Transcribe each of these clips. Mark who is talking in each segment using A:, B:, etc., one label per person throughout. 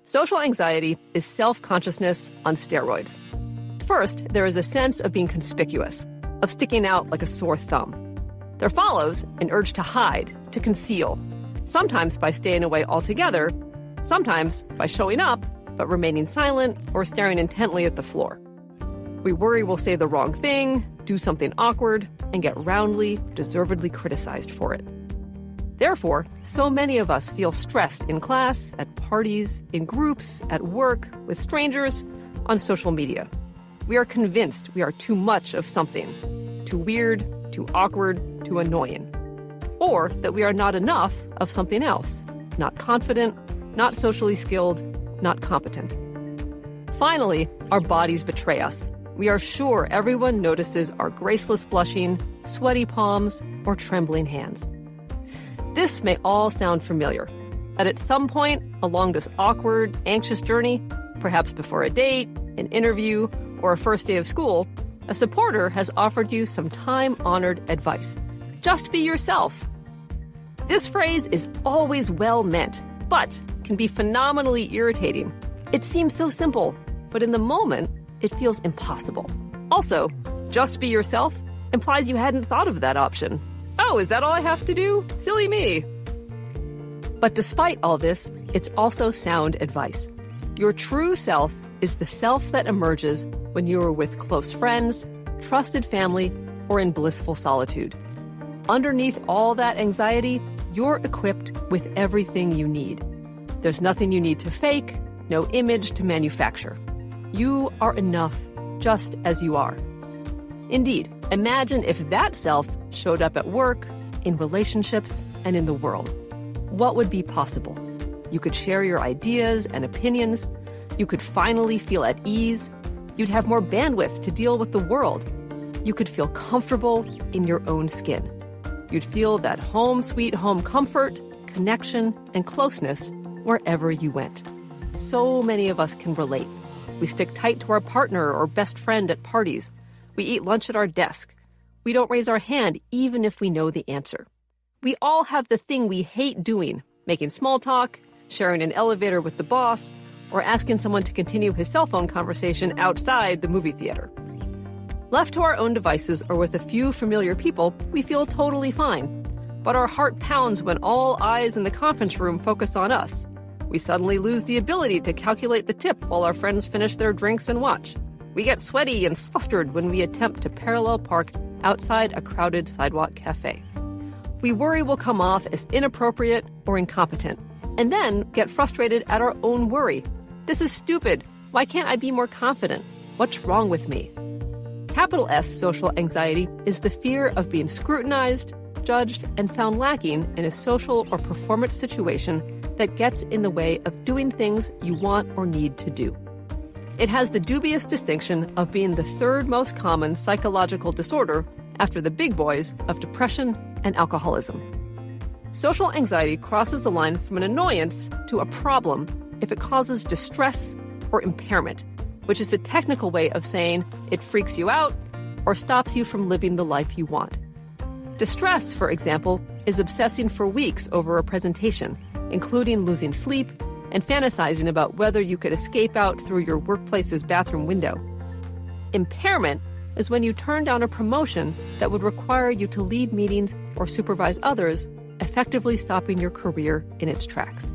A: Social anxiety is self-consciousness on steroids. First, there is a sense of being conspicuous, of sticking out like a sore thumb. There follows an urge to hide, to conceal, sometimes by staying away altogether, sometimes by showing up but remaining silent or staring intently at the floor. We worry we'll say the wrong thing, do something awkward, and get roundly, deservedly criticized for it. Therefore, so many of us feel stressed in class, at parties, in groups, at work, with strangers, on social media. We are convinced we are too much of something, too weird, too awkward, too annoying. Or that we are not enough of something else, not confident, not socially skilled, not competent. Finally, our bodies betray us. We are sure everyone notices our graceless blushing, sweaty palms, or trembling hands. This may all sound familiar. That at some point along this awkward, anxious journey, perhaps before a date, an interview, or a first day of school, a supporter has offered you some time-honored advice. Just be yourself. This phrase is always well meant, but can be phenomenally irritating. It seems so simple, but in the moment, it feels impossible. Also, just be yourself implies you hadn't thought of that option. Oh, is that all I have to do? Silly me. But despite all this, it's also sound advice. Your true self is the self that emerges when you are with close friends, trusted family, or in blissful solitude. Underneath all that anxiety, you're equipped with everything you need. There's nothing you need to fake, no image to manufacture. You are enough just as you are. Indeed, imagine if that self showed up at work, in relationships, and in the world. What would be possible? You could share your ideas and opinions. You could finally feel at ease. You'd have more bandwidth to deal with the world. You could feel comfortable in your own skin. You'd feel that home sweet home comfort, connection, and closeness wherever you went. So many of us can relate. We stick tight to our partner or best friend at parties. We eat lunch at our desk. We don't raise our hand even if we know the answer. We all have the thing we hate doing, making small talk, sharing an elevator with the boss, or asking someone to continue his cell phone conversation outside the movie theater. Left to our own devices or with a few familiar people, we feel totally fine. But our heart pounds when all eyes in the conference room focus on us. We suddenly lose the ability to calculate the tip while our friends finish their drinks and watch. We get sweaty and flustered when we attempt to parallel park outside a crowded sidewalk cafe. We worry we'll come off as inappropriate or incompetent, and then get frustrated at our own worry. This is stupid. Why can't I be more confident? What's wrong with me? Capital S social anxiety is the fear of being scrutinized, judged, and found lacking in a social or performance situation that gets in the way of doing things you want or need to do. It has the dubious distinction of being the third most common psychological disorder after the big boys of depression and alcoholism. Social anxiety crosses the line from an annoyance to a problem if it causes distress or impairment, which is the technical way of saying it freaks you out or stops you from living the life you want. Distress, for example, is obsessing for weeks over a presentation, including losing sleep and fantasizing about whether you could escape out through your workplace's bathroom window. Impairment is when you turn down a promotion that would require you to lead meetings or supervise others, effectively stopping your career in its tracks.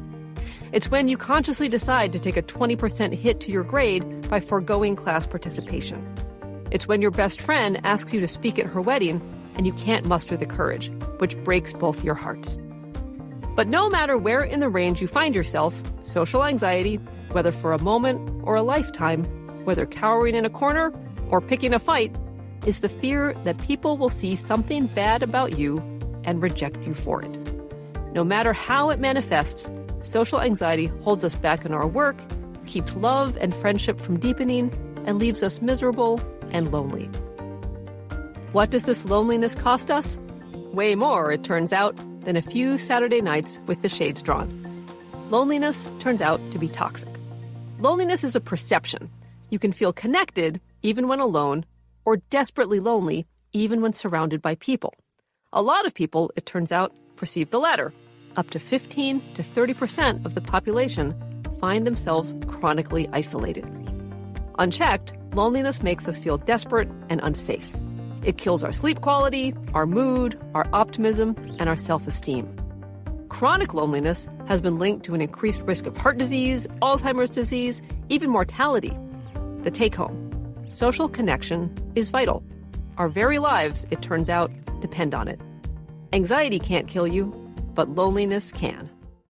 A: It's when you consciously decide to take a 20% hit to your grade by foregoing class participation. It's when your best friend asks you to speak at her wedding and you can't muster the courage, which breaks both your hearts. But no matter where in the range you find yourself, social anxiety, whether for a moment or a lifetime, whether cowering in a corner or picking a fight, is the fear that people will see something bad about you and reject you for it. No matter how it manifests, social anxiety holds us back in our work, keeps love and friendship from deepening, and leaves us miserable and lonely. What does this loneliness cost us? Way more, it turns out, than a few Saturday nights with the shades drawn. Loneliness turns out to be toxic. Loneliness is a perception. You can feel connected even when alone, or desperately lonely even when surrounded by people. A lot of people, it turns out, perceive the latter. Up to 15 to 30% of the population find themselves chronically isolated. Unchecked, loneliness makes us feel desperate and unsafe. It kills our sleep quality, our mood, our optimism, and our self-esteem. Chronic loneliness has been linked to an increased risk of heart disease, Alzheimer's disease, even mortality. The take-home: social connection is vital. Our very lives, it turns out, depend on it. Anxiety can't kill you, but loneliness can.